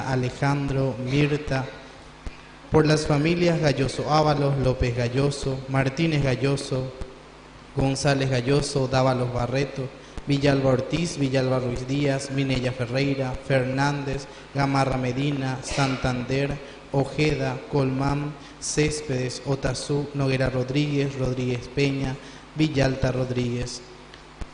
Alejandro, Mirta, por las familias Galloso Ábalos, López Galloso, Martínez Galloso, González Galloso, Dávalos Barreto, Villalba Ortiz, Villalba Ruiz Díaz, Minella Ferreira, Fernández, Gamarra Medina, Santander, Ojeda, Colmán, Céspedes, Otazú, Noguera Rodríguez, Rodríguez Peña, Villalta Rodríguez.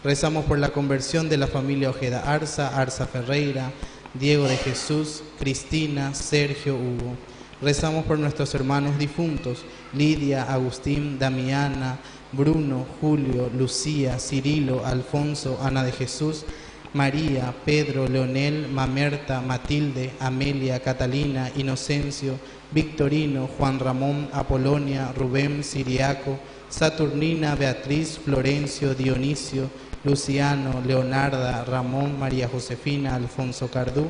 Rezamos por la conversión de la familia Ojeda Arza, Arza Ferreira, Diego de Jesús, Cristina, Sergio, Hugo. Rezamos por nuestros hermanos difuntos, Lidia, Agustín, Damiana, Bruno, Julio, Lucía, Cirilo, Alfonso, Ana de Jesús, María, Pedro, Leonel, Mamerta, Matilde, Amelia, Catalina, Inocencio, Victorino, Juan Ramón, Apolonia, Rubén, Siriaco, Saturnina, Beatriz, Florencio, Dionisio, Luciano, Leonarda, Ramón, María Josefina, Alfonso Cardú,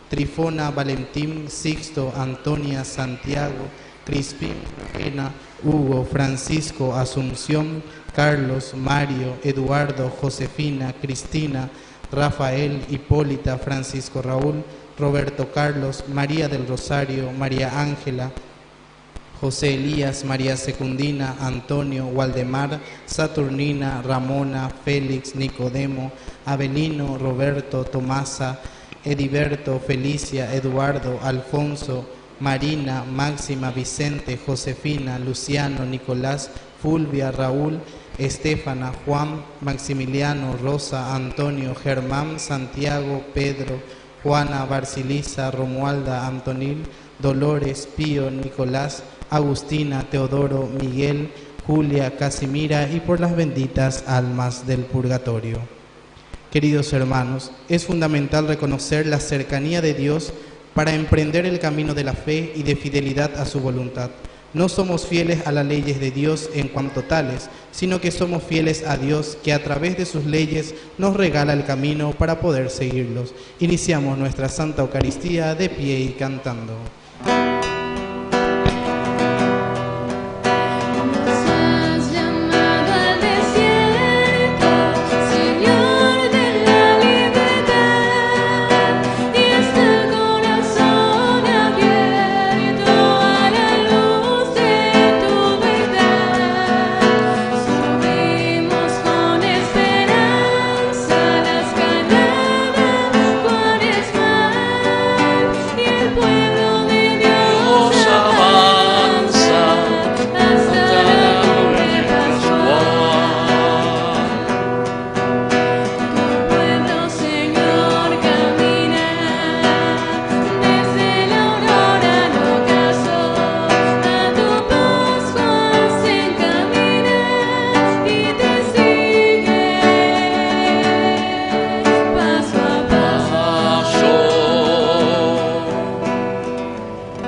Trifona, Valentín, Sixto, Antonia, Santiago, Crispín, Ena, Hugo, Francisco, Asunción, Carlos, Mario, Eduardo, Josefina, Cristina, Rafael, Hipólita, Francisco Raúl, Roberto Carlos, María del Rosario, María Ángela, José Elías, María Secundina, Antonio, Waldemar, Saturnina, Ramona, Félix, Nicodemo, Avelino, Roberto, Tomasa, Ediberto, Felicia, Eduardo, Alfonso, Marina, Máxima, Vicente, Josefina, Luciano, Nicolás, Fulvia, Raúl, Estefana, Juan, Maximiliano, Rosa, Antonio, Germán, Santiago, Pedro, Juana, Barcilisa, Romualda, Antonil, Dolores, Pío, Nicolás, Agustina, Teodoro, Miguel, Julia, Casimira y por las benditas almas del purgatorio. Queridos hermanos, es fundamental reconocer la cercanía de Dios para emprender el camino de la fe y de fidelidad a su voluntad. No somos fieles a las leyes de Dios en cuanto tales, sino que somos fieles a Dios que a través de sus leyes nos regala el camino para poder seguirlos. Iniciamos nuestra Santa Eucaristía de pie y cantando.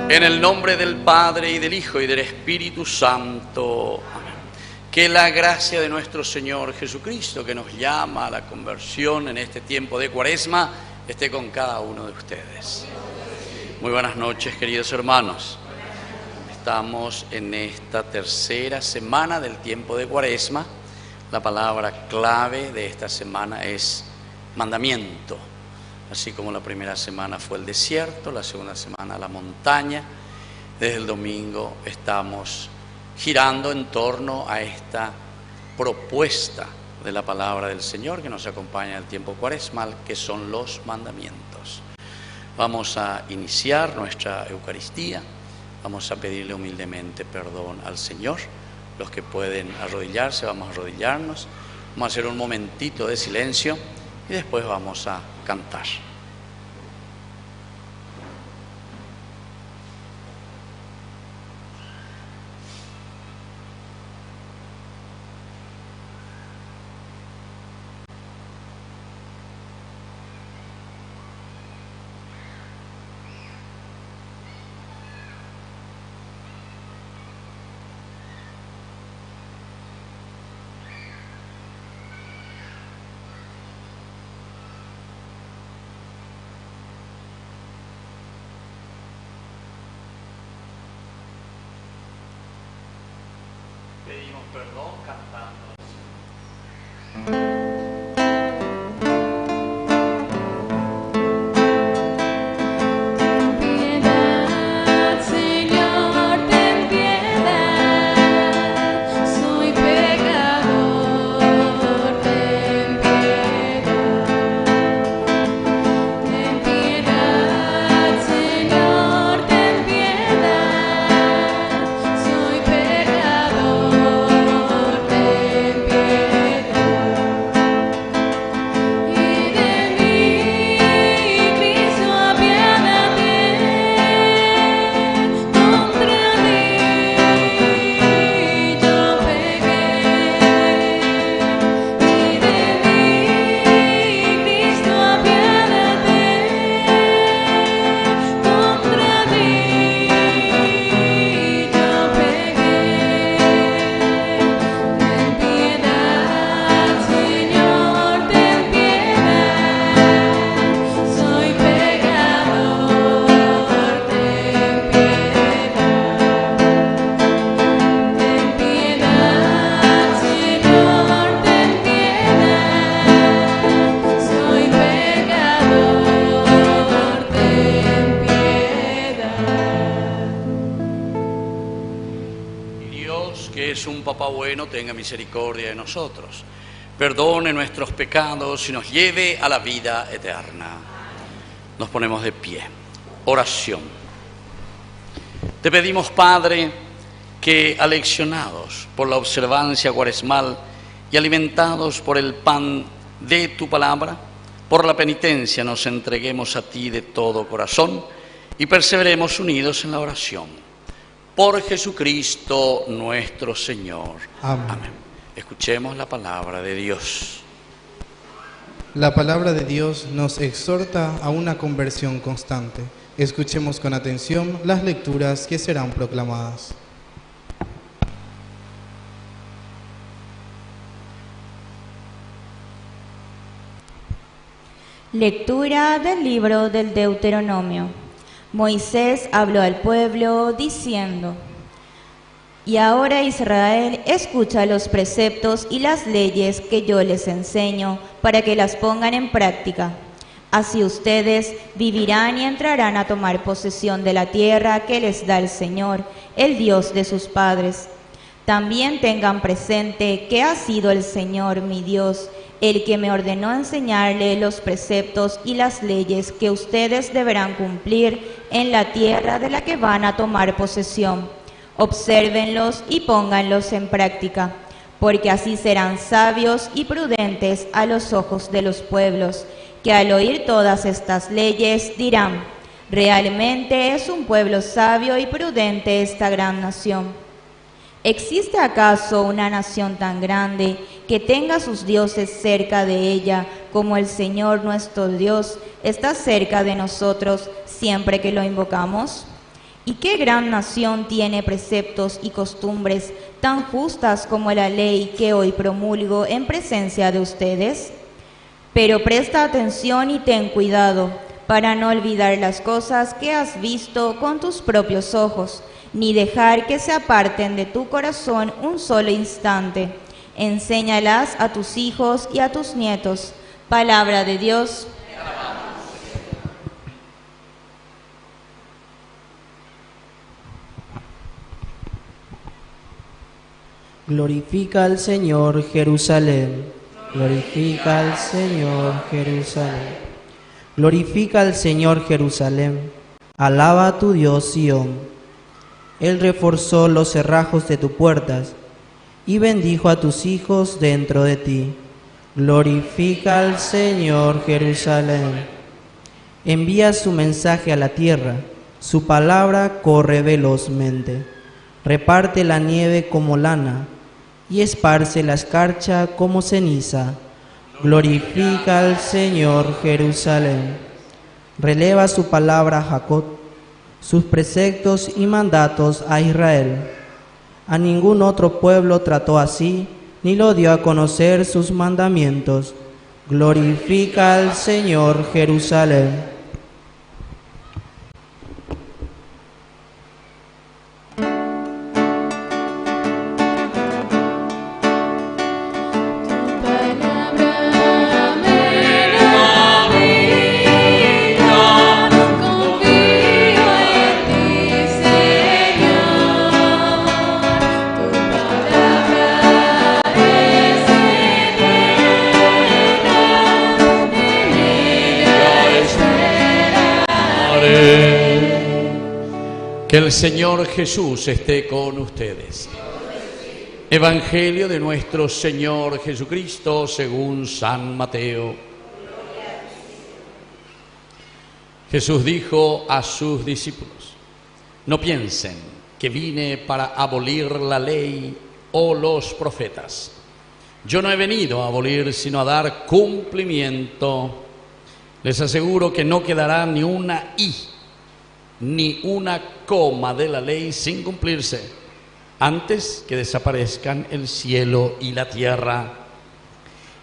En el nombre del Padre, y del Hijo, y del Espíritu Santo. Amén. Que la gracia de nuestro Señor Jesucristo, que nos llama a la conversión en este tiempo de Cuaresma, esté con cada uno de ustedes. Muy buenas noches, queridos hermanos. Estamos en esta tercera semana del tiempo de Cuaresma. La palabra clave de esta semana es mandamiento. Así como la primera semana fue el desierto, la segunda semana la montaña. Desde el domingo estamos girando en torno a esta propuesta de la palabra del Señor que nos acompaña en el tiempo cuaresmal, que son los mandamientos. Vamos a iniciar nuestra Eucaristía, vamos a pedirle humildemente perdón al Señor. Los que pueden arrodillarse, vamos a arrodillarnos, vamos a hacer un momentito de silencio y después vamos a cantar. Pedimos perdón cantando. es un papá bueno, tenga misericordia de nosotros. Perdone nuestros pecados y nos lleve a la vida eterna. Nos ponemos de pie. Oración. Te pedimos, Padre, que aleccionados por la observancia cuaresmal y alimentados por el pan de tu palabra, por la penitencia nos entreguemos a ti de todo corazón y perseveremos unidos en la oración. Por Jesucristo nuestro Señor. Amén. Amén. Escuchemos la palabra de Dios. La palabra de Dios nos exhorta a una conversión constante. Escuchemos con atención las lecturas que serán proclamadas. Lectura del libro del Deuteronomio. Moisés habló al pueblo diciendo: Y ahora, Israel, escucha los preceptos y las leyes que yo les enseño para que las pongan en práctica. Así ustedes vivirán y entrarán a tomar posesión de la tierra que les da el Señor, el Dios de sus padres. También tengan presente que ha sido el Señor mi Dios el que me ordenó enseñarle los preceptos y las leyes que ustedes deberán cumplir en la tierra de la que van a tomar posesión. Obsérvenlos y pónganlos en práctica, porque así serán sabios y prudentes a los ojos de los pueblos, que al oír todas estas leyes dirán: realmente es un pueblo sabio y prudente esta gran nación. ¿Existe acaso una nación tan grande que tenga sus dioses cerca de ella, como el Señor nuestro Dios está cerca de nosotros siempre que lo invocamos? ¿Y qué gran nación tiene preceptos y costumbres tan justas como la ley que hoy promulgo en presencia de ustedes? Pero presta atención y ten cuidado, para no olvidar las cosas que has visto con tus propios ojos, ni dejar que se aparten de tu corazón un solo instante. Enséñalas a tus hijos y a tus nietos. Palabra de Dios. Glorifica al Señor, Jerusalén. Glorifica al Señor, Jerusalén. Glorifica al Señor, Jerusalén. Alaba a tu Dios, Sión. Él reforzó los cerrajos de tus puertas y bendijo a tus hijos dentro de ti. Glorifica al Señor, Jerusalén. Envía su mensaje a la tierra, su palabra corre velozmente. Reparte la nieve como lana y esparce la escarcha como ceniza. Glorifica al Señor, Jerusalén. Releva su palabra a Jacob, sus preceptos y mandatos a Israel. A ningún otro pueblo trató así, ni lo dio a conocer sus mandamientos. Glorifica al Señor, Jerusalén. Que el Señor Jesús esté con ustedes. Evangelio de nuestro Señor Jesucristo según San Mateo. Jesús dijo a sus discípulos: no piensen que vine para abolir la ley o los profetas. Yo no he venido a abolir, sino a dar cumplimiento. Les aseguro que no quedará ni una i ni una coma de la ley sin cumplirse, antes que desaparezcan el cielo y la tierra.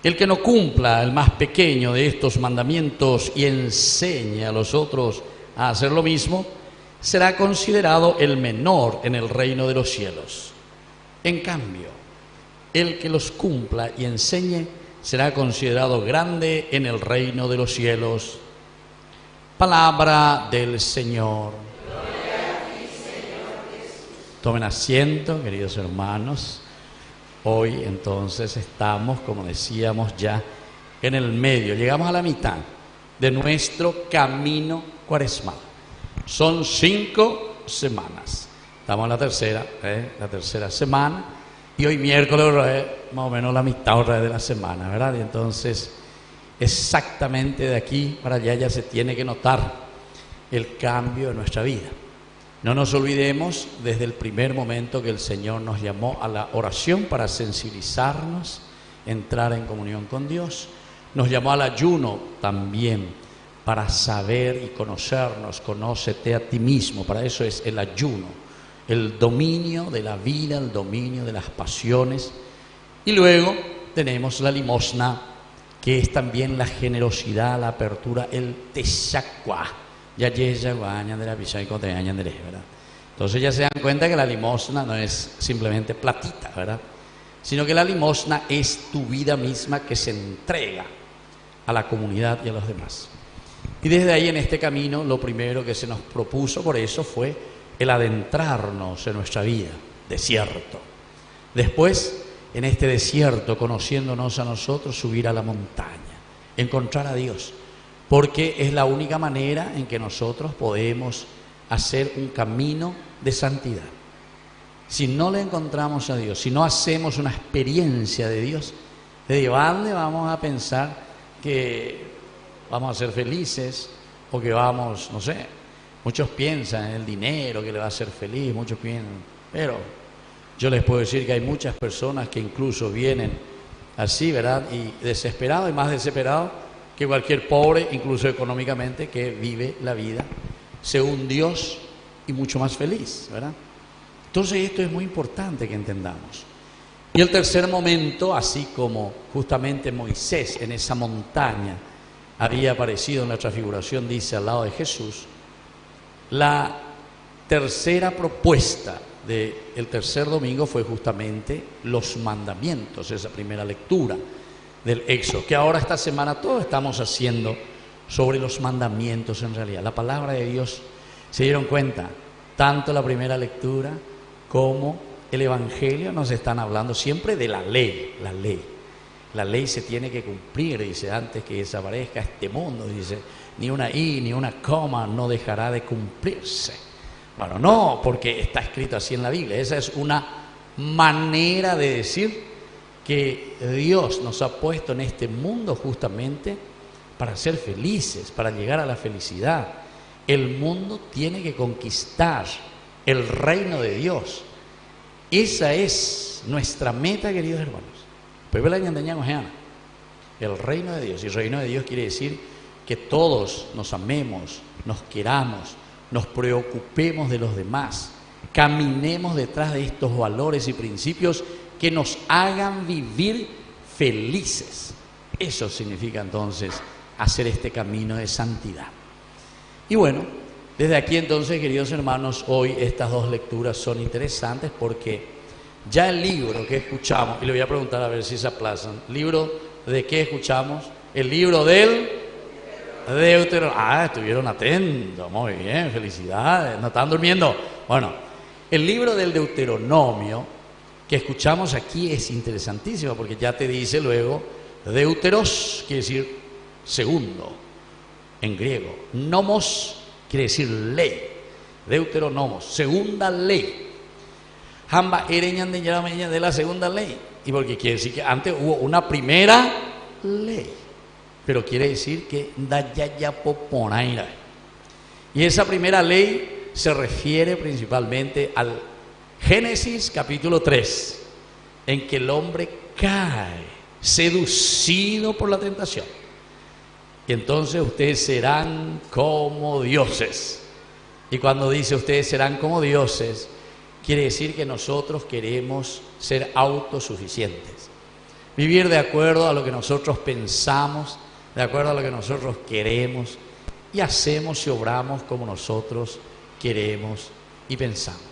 El que no cumpla el más pequeño de estos mandamientos y enseñe a los otros a hacer lo mismo, será considerado el menor en el reino de los cielos. En cambio, el que los cumpla y enseñe será considerado grande en el reino de los cielos. Palabra del Señor. Gloria a ti, Señor Jesús. Tomen asiento, queridos hermanos. Hoy entonces estamos, como decíamos, ya en el medio. Llegamos a la mitad de nuestro camino cuaresmal. Son 5 semanas. Estamos en la tercera semana. Y hoy miércoles, más o menos la mitad otra vez de la semana, ¿verdad? Y entonces, exactamente de aquí para allá ya se tiene que notar el cambio de nuestra vida. No nos olvidemos desde el primer momento que el Señor nos llamó a la oración para sensibilizarnos, entrar en comunión con Dios. Nos llamó al ayuno también para saber y conocernos. Conócete a ti mismo, para eso es el ayuno. El dominio de la vida, el dominio de las pasiones. Y luego tenemos la limosna, que es también la generosidad, la apertura, el teshacuá. ¿Verdad? Entonces ya se dan cuenta que la limosna no es simplemente platita, ¿verdad? Sino que la limosna es tu vida misma que se entrega a la comunidad y a los demás. Y desde ahí en este camino lo primero que se nos propuso por eso fue el adentrarnos en nuestra vida, desierto. Después, en este desierto, conociéndonos a nosotros, subir a la montaña, encontrar a Dios. Porque es la única manera en que nosotros podemos hacer un camino de santidad. Si no le encontramos a Dios, si no hacemos una experiencia de Dios, ¿de dónde vamos a pensar que vamos a ser felices? O que vamos, no sé, muchos piensan en el dinero que le va a hacer feliz, muchos piensan, pero yo les puedo decir que hay muchas personas que incluso vienen así, ¿verdad? Y desesperados, y más desesperados que cualquier pobre, incluso económicamente, que vive la vida según Dios y mucho más feliz, ¿verdad? Entonces esto es muy importante que entendamos. Y el tercer momento, así como justamente Moisés en esa montaña había aparecido en la transfiguración, dice, al lado de Jesús, la tercera propuesta del tercer domingo fue justamente los mandamientos, esa primera lectura del Éxodo, que ahora esta semana todos estamos haciendo sobre los mandamientos en realidad. La palabra de Dios, se dieron cuenta, tanto la primera lectura como el Evangelio nos están hablando siempre de la ley, la ley. La ley se tiene que cumplir, dice, antes que desaparezca este mundo, dice, ni una i, ni una coma no dejará de cumplirse. Bueno, no porque está escrito así en la Biblia, esa es una manera de decir que Dios nos ha puesto en este mundo justamente para ser felices, para llegar a la felicidad. El mundo tiene que conquistar el reino de Dios. Esa es nuestra meta, queridos hermanos. El reino de Dios. Y el reino de Dios quiere decir que todos nos amemos, nos queramos, nos preocupemos de los demás, caminemos detrás de estos valores y principios que nos hagan vivir felices. Eso significa entonces hacer este camino de santidad. Y bueno, desde aquí entonces, queridos hermanos, hoy estas dos lecturas son interesantes porque ya el libro que escuchamos, y le voy a preguntar a ver si se aplazan, ¿libro de qué escuchamos? El libro del Deuteronomio. Ah, estuvieron atentos, muy bien, felicidades, no estaban durmiendo. Bueno, el libro del Deuteronomio que escuchamos aquí es interesantísimo porque ya te dice luego Deuteros, quiere decir segundo en griego. Nomos quiere decir ley. Deuteronomos, segunda ley. Hamba ereñan de la segunda ley. Y porque quiere decir que antes hubo una primera ley. Pero quiere decir que dayayapoponaira. Y esa primera ley se refiere principalmente al Génesis capítulo 3, en que el hombre cae, seducido por la tentación. Y entonces ustedes serán como dioses. Y cuando dice ustedes serán como dioses, quiere decir que nosotros queremos ser autosuficientes. Vivir de acuerdo a lo que nosotros pensamos, de acuerdo a lo que nosotros queremos, y hacemos y obramos como nosotros queremos y pensamos.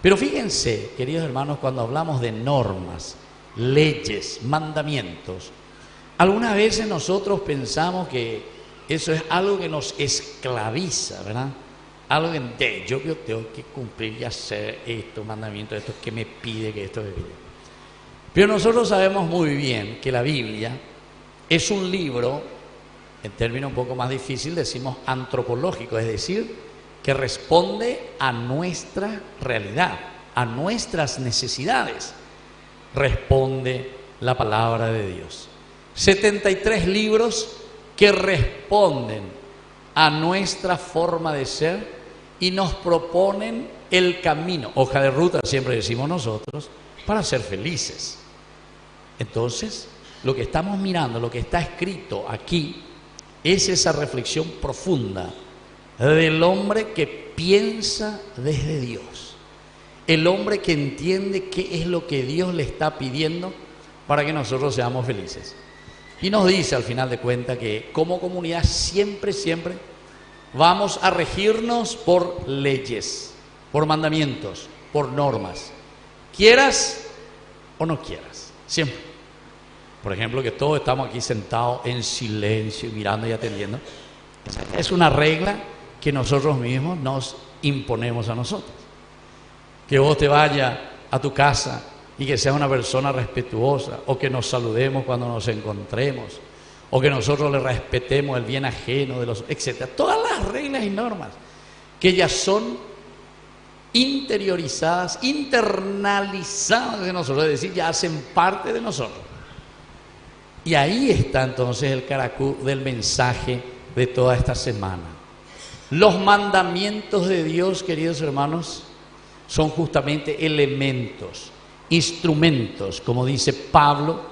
Pero fíjense, queridos hermanos, cuando hablamos de normas, leyes, mandamientos, algunas veces nosotros pensamos que eso es algo que nos esclaviza, ¿verdad? algo de yo tengo que cumplir y hacer estos mandamientos, esto que me pide, que esto me pide. Pero nosotros sabemos muy bien que la Biblia es un libro, en términos un poco más difíciles decimos antropológico, es decir, que responde a nuestra realidad, a nuestras necesidades. Responde la palabra de Dios. 73 libros que responden a nuestra forma de ser y nos proponen el camino, hoja de ruta, siempre decimos nosotros, para ser felices. Entonces, lo que estamos mirando, lo que está escrito aquí, es esa reflexión profunda del hombre que piensa desde Dios, el hombre que entiende qué es lo que Dios le está pidiendo para que nosotros seamos felices. Y nos dice al final de cuentas que como comunidad siempre vamos a regirnos por leyes, por mandamientos, por normas, quieras o no quieras, siempre. Por ejemplo, que todos estamos aquí sentados en silencio, mirando y atendiendo. Es una regla que nosotros mismos nos imponemos a nosotros. Que vos te vayas a tu casa y que seas una persona respetuosa, o que nos saludemos cuando nos encontremos, o que nosotros le respetemos el bien ajeno de los, etcétera. Todas las reglas y normas que ya son interiorizadas, internalizadas de nosotros, es decir, ya hacen parte de nosotros. Y ahí está entonces el caracú del mensaje de toda esta semana. Los mandamientos de Dios, queridos hermanos, son justamente elementos, instrumentos, como dice Pablo,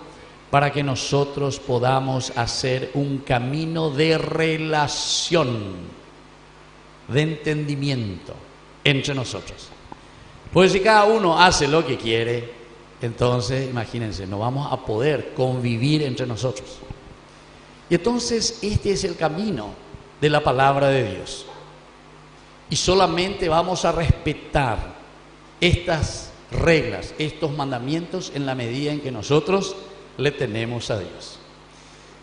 para que nosotros podamos hacer un camino de relación, de entendimiento entre nosotros. Pues si cada uno hace lo que quiere, entonces imagínense, no vamos a poder convivir entre nosotros. Y entonces este es el camino de la palabra de Dios. Y solamente vamos a respetar estas reglas, estos mandamientos en la medida en que nosotros le tenemos a Dios.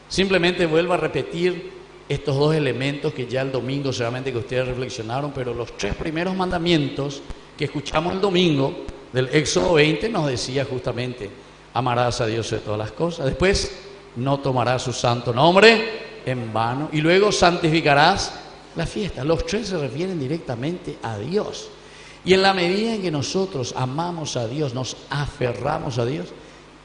Simplemente vuelvo a repetir estos dos elementos que ya el domingo seguramente que ustedes reflexionaron, pero los 3 primeros mandamientos que escuchamos el domingo del Éxodo 20 nos decía justamente: amarás a Dios de todas las cosas, después no tomarás su santo nombre en vano, y luego santificarás la fiesta. Los 3 se refieren directamente a Dios. Y en la medida en que nosotros amamos a Dios, nos aferramos a Dios,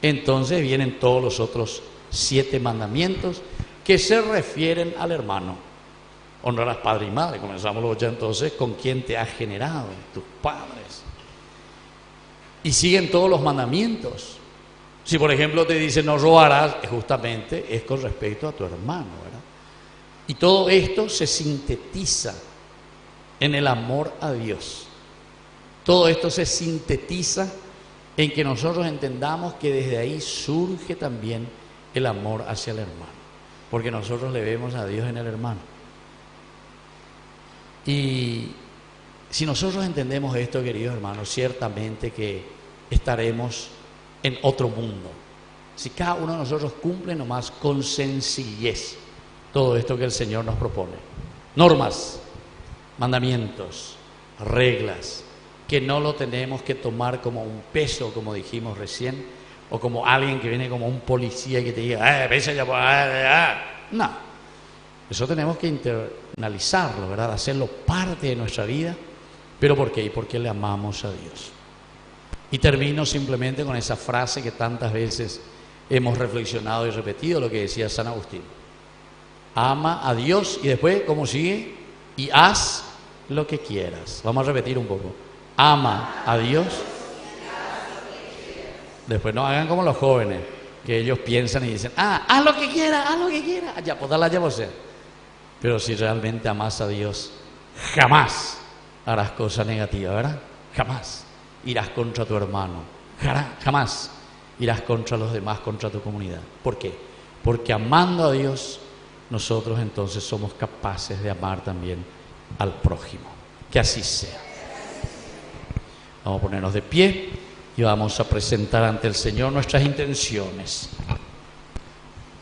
entonces vienen todos los otros 7 mandamientos que se refieren al hermano. Honrarás padre y madre, comenzamos ya entonces con quien te ha generado, tus padres. Y siguen todos los mandamientos. Si por ejemplo te dice no robarás, justamente es con respecto a tu hermano, ¿verdad? Y todo esto se sintetiza en el amor a Dios. Todo esto se sintetiza en que nosotros entendamos que desde ahí surge también el amor hacia el hermano, porque nosotros le vemos a Dios en el hermano. Y si nosotros entendemos esto, queridos hermanos, ciertamente que estaremos en otro mundo. Si cada uno de nosotros cumple nomás con sencillez todo esto que el Señor nos propone. Normas, mandamientos, reglas, que no lo tenemos que tomar como un peso, como dijimos recién, o como alguien que viene como un policía y que te diga, pesa ya, no. Eso tenemos que internalizarlo, ¿verdad? Hacerlo parte de nuestra vida. ¿Pero por qué? Porque le amamos a Dios. Y termino simplemente con esa frase que tantas veces hemos reflexionado y repetido, lo que decía San Agustín. Ama a Dios y después, ¿cómo sigue? Y haz lo que quieras. Vamos a repetir un poco. Ama a Dios. Después no hagan como los jóvenes, que ellos piensan y dicen, haz lo que quieras, haz lo que quieras. Ya, pues dale a vos. Pero si realmente amas a Dios, jamás harás cosas negativas, ¿verdad? Jamás irás contra tu hermano, jamás irás contra los demás, contra tu comunidad. ¿Por qué? Porque amando a Dios, nosotros entonces somos capaces de amar también al prójimo. Que así sea. Vamos a ponernos de pie y vamos a presentar ante el Señor nuestras intenciones.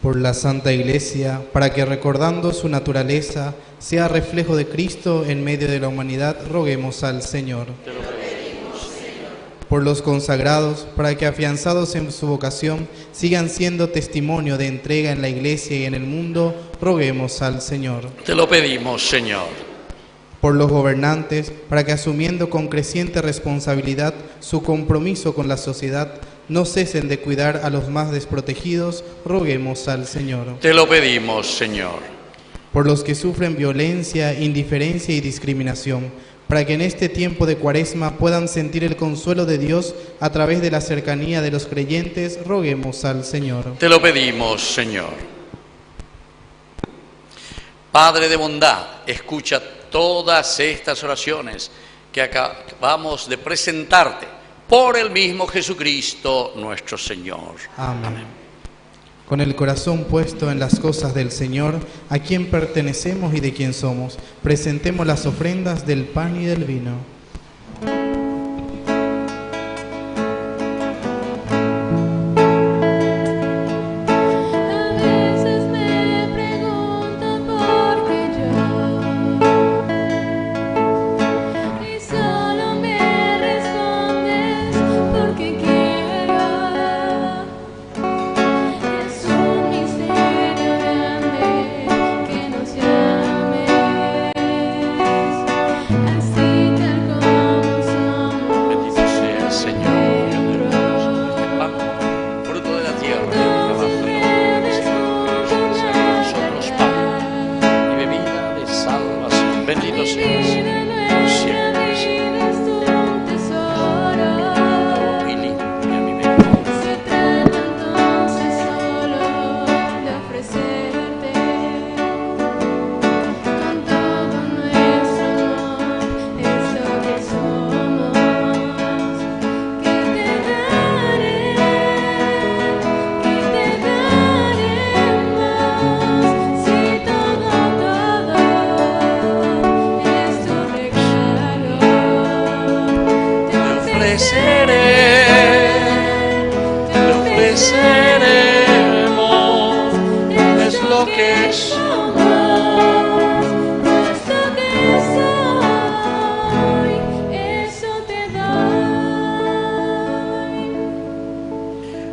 por la Santa Iglesia, para que recordando su naturaleza sea reflejo de Cristo en medio de la humanidad, roguemos al Señor. Te lo pedimos, Señor. Por los consagrados, para que afianzados en su vocación sigan siendo testimonio de entrega en la Iglesia y en el mundo, roguemos al Señor. Te lo pedimos, Señor. Por los gobernantes, para que asumiendo con creciente responsabilidad su compromiso con la sociedad, no cesen de cuidar a los más desprotegidos, roguemos al Señor. Te lo pedimos, Señor. Por los que sufren violencia, indiferencia y discriminación, para que en este tiempo de Cuaresma puedan sentir el consuelo de Dios a través de la cercanía de los creyentes, roguemos al Señor. Te lo pedimos, Señor. Padre de bondad, escucha todas estas oraciones que acabamos de presentarte por el mismo Jesucristo nuestro Señor. Amén. Con el corazón puesto en las cosas del Señor, a quien pertenecemos y de quien somos, presentemos las ofrendas del pan y del vino.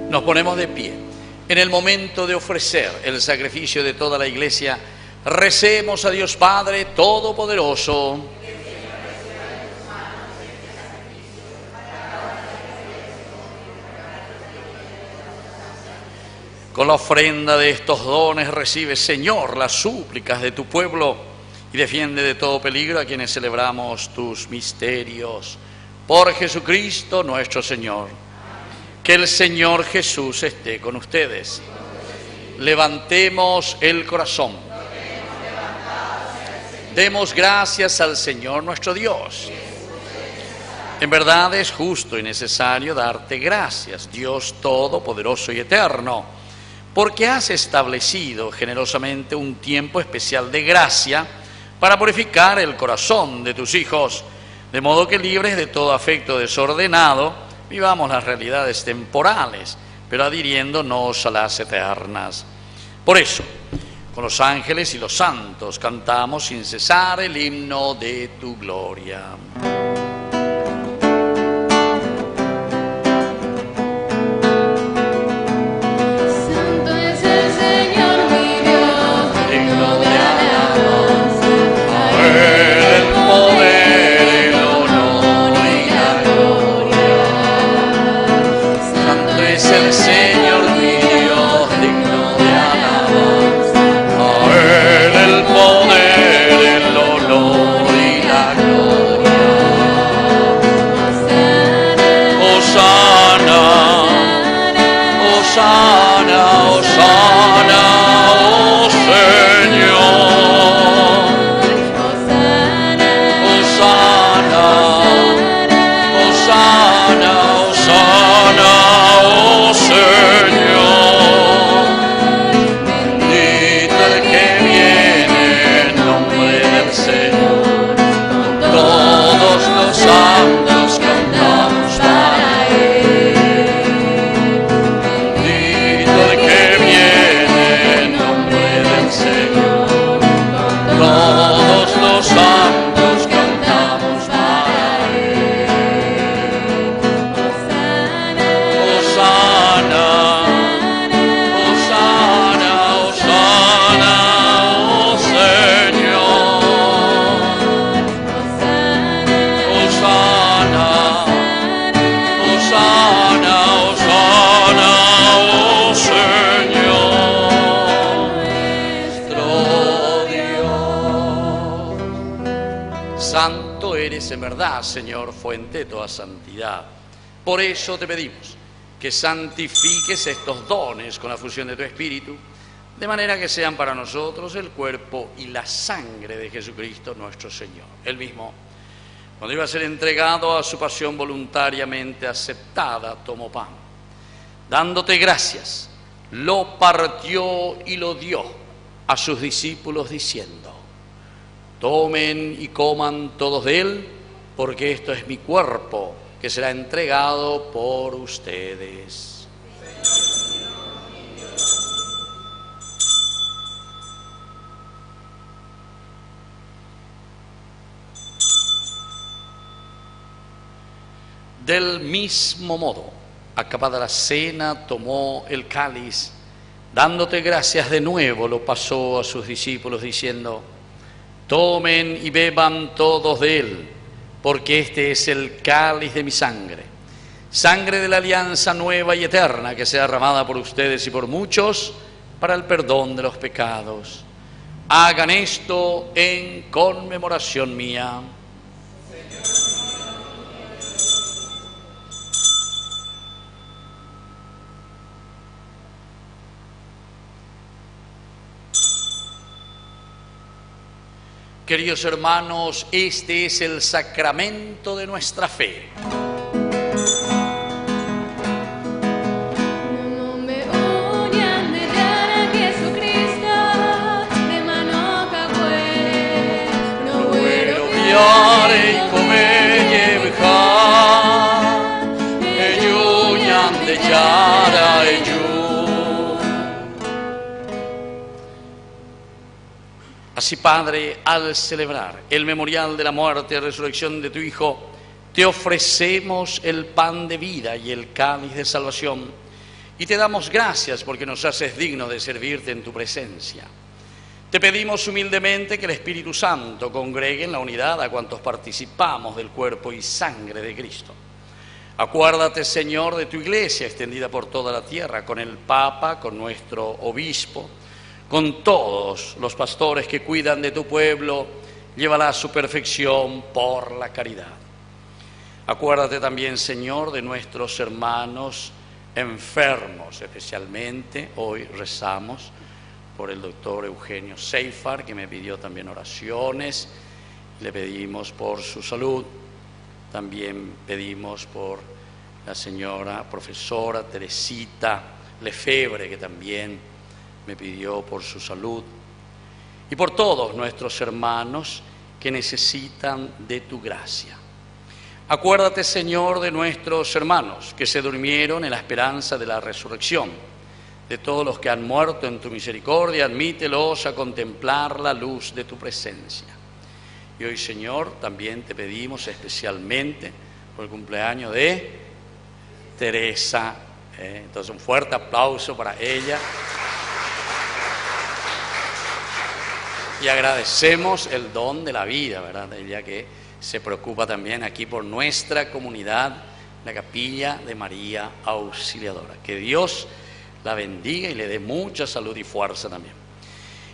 Nos ponemos de pie. En el momento de ofrecer el sacrificio de toda la Iglesia, recemos a Dios Padre Todopoderoso. Con la ofrenda de estos dones recibe, Señor, las súplicas de tu pueblo y defiende de todo peligro a quienes celebramos tus misterios. Por Jesucristo nuestro Señor. Que el Señor Jesús esté con ustedes. Levantemos el corazón. Demos gracias al Señor nuestro Dios. En verdad es justo y necesario darte gracias, Dios Todopoderoso y Eterno, porque has establecido generosamente un tiempo especial de gracia para purificar el corazón de tus hijos, de modo que libres de todo afecto desordenado, vivamos las realidades temporales, pero adhiriéndonos a las eternas. Por eso, con los ángeles y los santos cantamos sin cesar el himno de tu gloria. eres en verdad, Señor, fuente de toda santidad. Por eso te pedimos que santifiques estos dones con la fusión de tu Espíritu, de manera que sean para nosotros el cuerpo y la sangre de Jesucristo nuestro Señor. Él mismo, cuando iba a ser entregado a su pasión voluntariamente aceptada, tomó pan. Dándote gracias, lo partió y lo dio a sus discípulos diciendo: tomen y coman todos de él, porque esto es mi cuerpo, que será entregado por ustedes. Del mismo modo, acabada la cena, tomó el cáliz, dándote gracias de nuevo, lo pasó a sus discípulos diciendo: tomen y beban todos de él, porque este es el cáliz de mi sangre, sangre de la alianza nueva y eterna, que sea derramada por ustedes y por muchos para el perdón de los pecados. Hagan esto en conmemoración mía. Queridos hermanos, este es el sacramento de nuestra fe. No me uñan de cara Jesucristo, de mano cagüe, no vuelo piare y come y bejar, uñan de cara y Así, Padre, al celebrar el memorial de la muerte y resurrección de tu Hijo, te ofrecemos el pan de vida y el cáliz de salvación, y te damos gracias porque nos haces dignos de servirte en tu presencia. Te pedimos humildemente que el Espíritu Santo congregue en la unidad a cuantos participamos del cuerpo y sangre de Cristo. Acuérdate, Señor, de tu Iglesia extendida por toda la tierra, con el Papa, con nuestro Obispo, con todos los pastores que cuidan de tu pueblo, llévala a su perfección por la caridad. Acuérdate también, Señor, de nuestros hermanos enfermos, especialmente hoy rezamos por el doctor Eugenio Seifar, que me pidió también oraciones, le pedimos por su salud. También pedimos por la señora profesora Teresita Lefebvre, que también me pidió por su salud, y por todos nuestros hermanos que necesitan de tu gracia. Acuérdate, Señor, de nuestros hermanos que se durmieron en la esperanza de la resurrección, de todos los que han muerto en tu misericordia, admítelos a contemplar la luz de tu presencia. Y hoy, Señor, también te pedimos especialmente por el cumpleaños de Teresa. Entonces, un fuerte aplauso para ella. Y agradecemos el don de la vida, ¿verdad? Ella que se preocupa también aquí por nuestra comunidad, la Capilla de María Auxiliadora. Que Dios la bendiga y le dé mucha salud y fuerza también.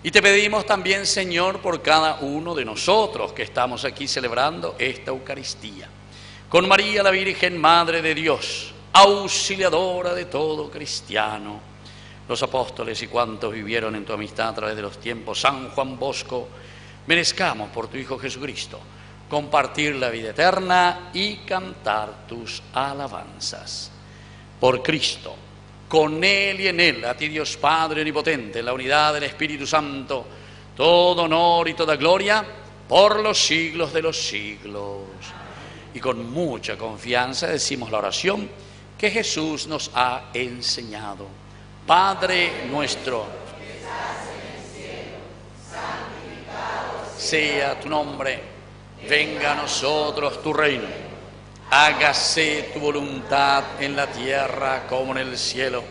Y te pedimos también, Señor, por cada uno de nosotros que estamos aquí celebrando esta Eucaristía. Con María la Virgen, Madre de Dios, auxiliadora de todo cristiano, los apóstoles y cuantos vivieron en tu amistad a través de los tiempos, San Juan Bosco, merezcamos por tu Hijo Jesucristo compartir la vida eterna y cantar tus alabanzas. Por Cristo, con Él y en Él, a ti Dios Padre Omnipotente, en la unidad del Espíritu Santo, todo honor y toda gloria por los siglos de los siglos. Y con mucha confianza decimos la oración que Jesús nos ha enseñado. Padre nuestro, que estás en el cielo, santificado sea tu nombre, venga a nosotros tu reino, hágase tu voluntad en la tierra como en el cielo.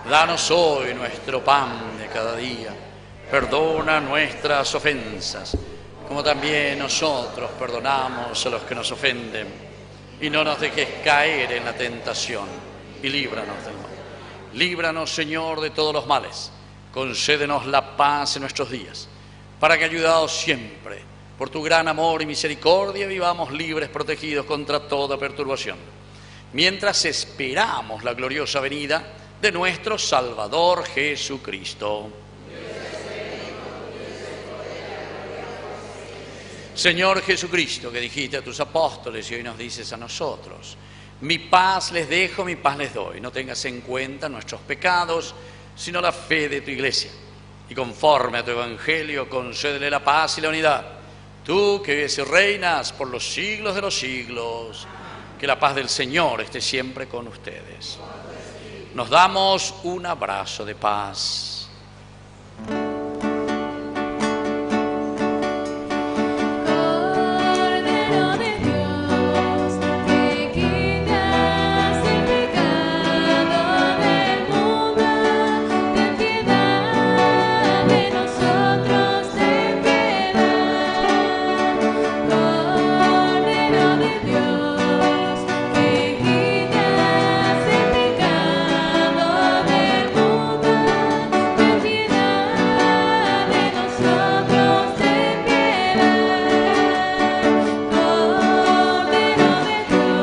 Danos hoy nuestro pan de cada día, perdona nuestras ofensas, como también nosotros perdonamos a los que nos ofenden, y no nos dejes caer en la tentación, y líbranos del mal. Líbranos, Señor, de todos los males, concédenos la paz en nuestros días, para que, ayudados siempre Por tu gran amor y misericordia vivamos libres, protegidos contra toda perturbación, mientras esperamos la gloriosa venida de nuestro Salvador Jesucristo. Señor Jesucristo, que dijiste a tus apóstoles y hoy nos dices a nosotros: mi paz les dejo, mi paz les doy. No tengas en cuenta nuestros pecados, sino la fe de tu iglesia. Y conforme a tu evangelio, concédele la paz y la unidad. Tú que vives y reinas por los siglos de los siglos, que la paz del Señor esté siempre con ustedes. Nos damos un abrazo de paz. Cordero de Dios, que quitas el pecado del mundo, ten piedad de nosotros, ten piedad. Cordero de Dios, que quitas el pecado del mundo, ten piedad de nosotros, ten piedad. Cordero de Dios,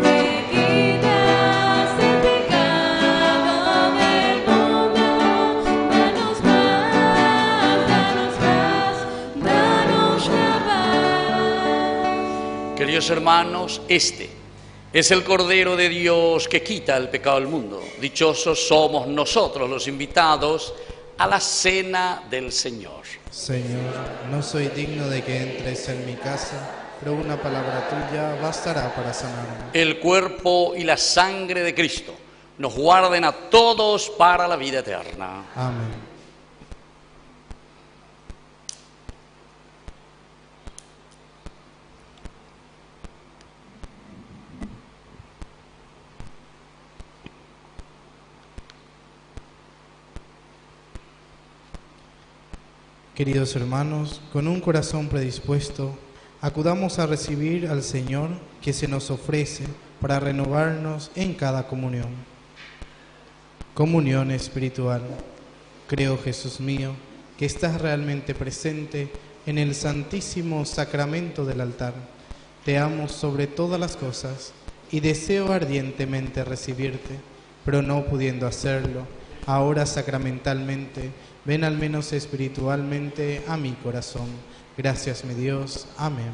que quitas el pecado del mundo, danos la paz. Queridos hermanos, este es el Cordero de Dios que quita el pecado del mundo. Dichosos somos nosotros los invitados a la cena del Señor. Señor, no soy digno de que entres en mi casa, pero una palabra tuya bastará para sanarme. El cuerpo y la sangre de Cristo nos guarden a todos para la vida eterna. Amén. Queridos hermanos, con un corazón predispuesto, acudamos a recibir al Señor que se nos ofrece para renovarnos en cada comunión. Comunión espiritual. Creo, Jesús mío, que estás realmente presente en el santísimo sacramento del altar. Te amo sobre todas las cosas y deseo ardientemente recibirte, pero no pudiendo hacerlo, ahora sacramentalmente, ven al menos espiritualmente a mi corazón. Gracias, mi Dios. Amén.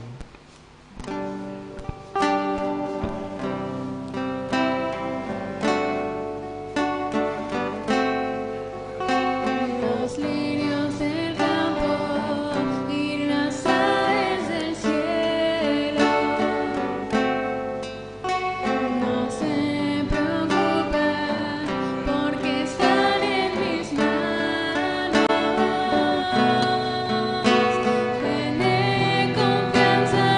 Los lirios del campo y las aves del cielo no se preocupan porque están en mis manos. Tiene confianza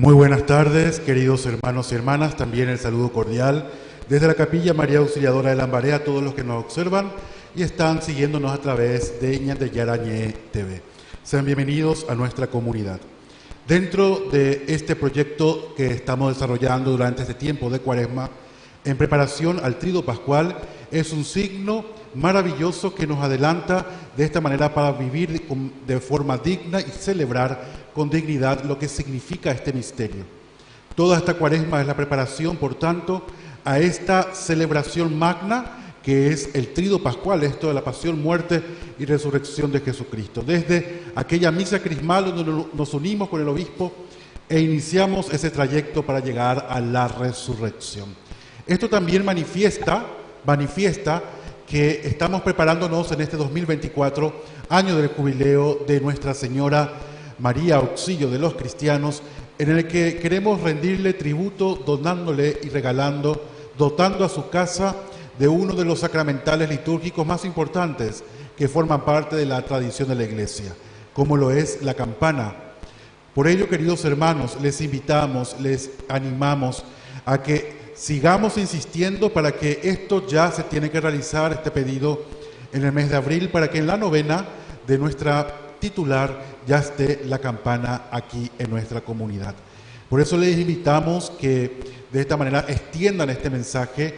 Muy buenas tardes, queridos hermanos y hermanas, también el saludo cordial desde la Capilla María Auxiliadora de Lambaré a todos los que nos observan y están siguiéndonos a través de Ñandeyarañé TV. Sean bienvenidos a nuestra comunidad. Dentro de este proyecto que estamos desarrollando durante este tiempo de Cuaresma, en preparación al Tríodo Pascual, es un signo maravilloso que nos adelanta de esta manera para vivir de forma digna y celebrar con dignidad lo que significa este misterio. Toda esta Cuaresma es la preparación, por tanto, a esta celebración magna que es el Tríodo Pascual, esto de la pasión, muerte y resurrección de Jesucristo. Desde aquella misa crismal donde nos unimos con el obispo e iniciamos ese trayecto para llegar a la resurrección. Esto también manifiesta que estamos preparándonos en este 2024, año del jubileo de Nuestra Señora María Auxilio de los Cristianos, en el que queremos rendirle tributo donándole y regalando, dotando a su casa de uno de los sacramentales litúrgicos más importantes que forman parte de la tradición de la Iglesia, como lo es la campana. Por ello, queridos hermanos, les invitamos, les animamos a que sigamos insistiendo para que esto ya se tiene que realizar, este pedido, en el mes de abril, para que en la novena de nuestra titular ya esté la campana aquí en nuestra comunidad. Por eso les invitamos que de esta manera extiendan este mensaje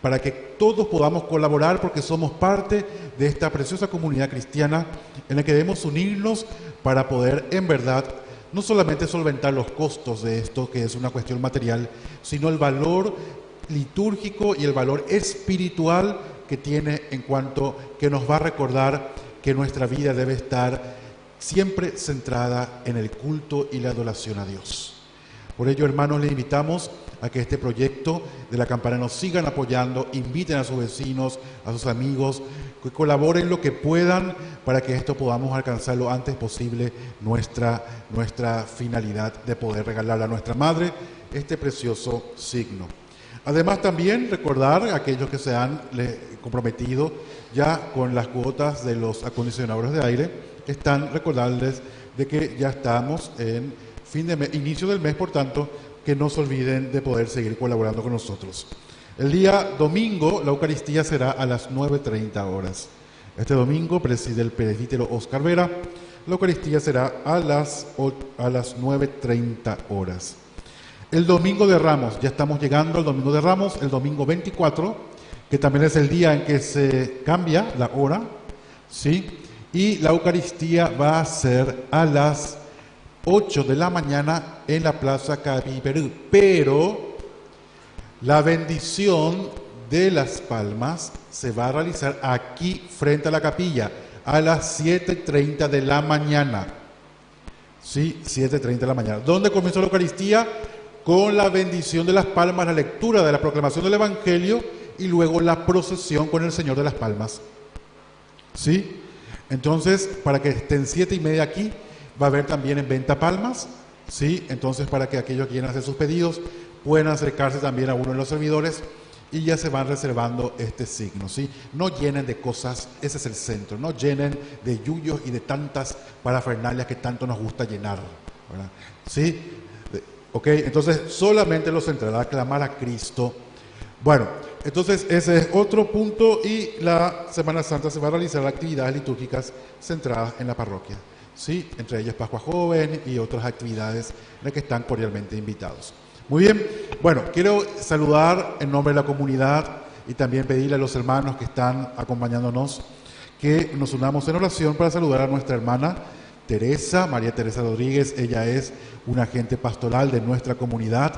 para que todos podamos colaborar, porque somos parte de esta preciosa comunidad cristiana en la que debemos unirnos para poder en verdad no solamente solventar los costos de esto, que es una cuestión material, sino el valor litúrgico y el valor espiritual que tiene, en cuanto que nos va a recordar que nuestra vida debe estar siempre centrada en el culto y la adoración a Dios. Por ello, hermanos, les invitamos a que este proyecto de la campana nos sigan apoyando, inviten a sus vecinos, a sus amigos, que colaboren lo que puedan para que esto podamos alcanzar lo antes posible nuestra finalidad de poder regalar a nuestra Madre este precioso signo. Además, también recordar a aquellos que se han comprometido ya con las cuotas de los acondicionadores de aire, recordarles de que ya estamos en inicio del mes, por tanto, que no se olviden de poder seguir colaborando con nosotros. El día domingo, la Eucaristía será a las 9:30 horas. Este domingo preside el presbítero Oscar Vera. La Eucaristía será a las 9:30 horas. El domingo de Ramos, ya estamos llegando al domingo de Ramos, el domingo 24, que también es el día en que se cambia la hora, ¿sí? Y la Eucaristía va a ser a las 8 de la mañana en la Plaza Cabiperú. Pero la bendición de las palmas se va a realizar aquí frente a la capilla a las 7:30 de la mañana. Sí, 7:30 de la mañana. ¿Dónde comenzó la Eucaristía? Con la bendición de las palmas, la lectura de la proclamación del Evangelio y luego la procesión con el Señor de las Palmas. ¿Sí? Entonces, para que estén 7:30 aquí, va a haber también en venta palmas, ¿sí? Entonces, para que aquellos que quieran hacer sus pedidos puedan acercarse también a uno de los servidores y ya se van reservando este signo, ¿sí? No llenen de cosas, ese es el centro, no llenen de yuyos y de tantas parafernalias que tanto nos gusta llenar, ¿verdad? ¿Sí? Ok, entonces solamente lo central, aclamar a Cristo. Bueno, entonces ese es otro punto, y la Semana Santa se va a realizar actividades litúrgicas centradas en la parroquia, ¿sí? Entre ellas Pascua Joven y otras actividades en las que están cordialmente invitados. Muy bien, bueno, quiero saludar en nombre de la comunidad y también pedirle a los hermanos que están acompañándonos que nos unamos en oración para saludar a nuestra hermana Teresa, María Teresa Rodríguez. Ella es una agente pastoral de nuestra comunidad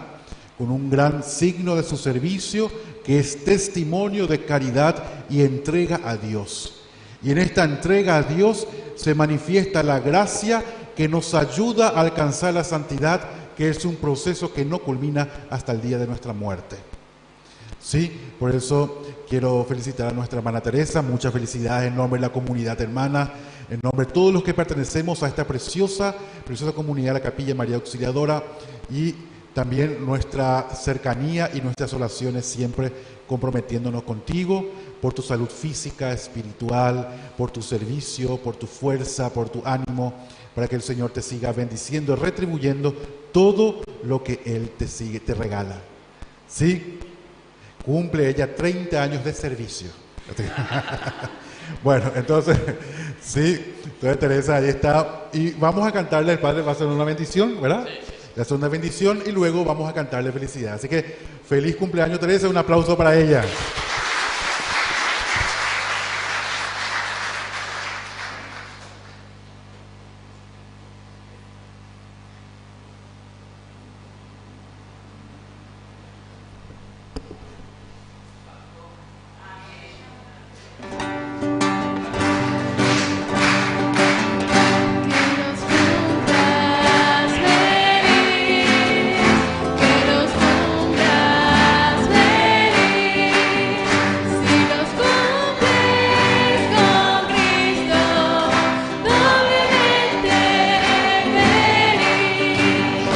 con un gran signo de su servicio, que es testimonio de caridad y entrega a Dios. Y en esta entrega a Dios se manifiesta la gracia que nos ayuda a alcanzar la santidad, que es un proceso que no culmina hasta el día de nuestra muerte. Sí, por eso quiero felicitar a nuestra hermana Teresa. Muchas felicidades en nombre de la comunidad hermana, en nombre de todos los que pertenecemos a esta preciosa comunidad de la Capilla María Auxiliadora, y también nuestra cercanía y nuestras oraciones siempre comprometiéndonos contigo por tu salud física, espiritual, por tu servicio, por tu fuerza, por tu ánimo, para que el Señor te siga bendiciendo, retribuyendo todo lo que Él te regala. ¿Sí? Cumple ella 30 años de servicio. Bueno, entonces, sí, entonces Teresa, ahí está. Y vamos a cantarle, el Padre va a hacer una bendición, ¿verdad? Le hace una bendición y luego vamos a cantarle felicidad. Así que feliz cumpleaños, Teresa, un aplauso para ella.